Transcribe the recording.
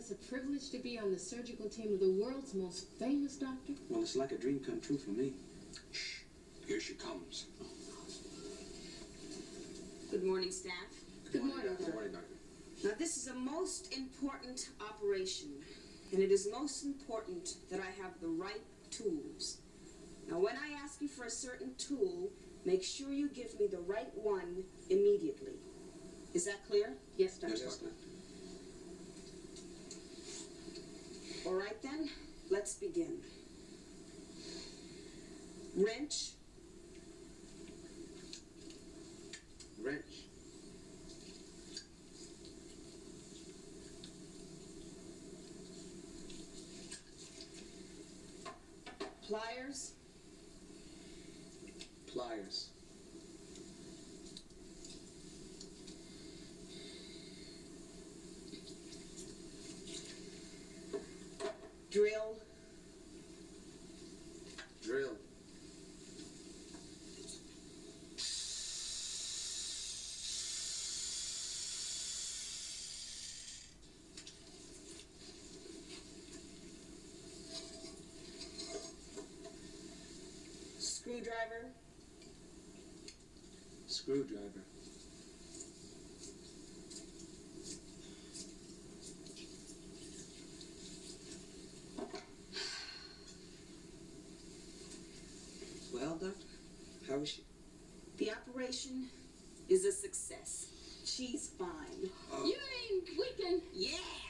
it's a privilege to be on the surgical team of the world's most famous doctor? Well, it's like a dream come true for me. Shh. Here she comes. Good morning, staff. Good morning, Good Doctor. morning, Doctor. Now, this is a most important operation, and it is most important that I have the right tools. Now, when I ask you for a certain tool, make sure you give me the right one immediately. Is that clear? Yes, Doctor. Yes, Doctor. All right, then, let's begin. Wrench, Wrench. pliers, Pliers. drill, Drill. screwdriver, Screwdriver. Well, Doctor, how is she? The operation is a success. She's fine. You mean we can... Yeah!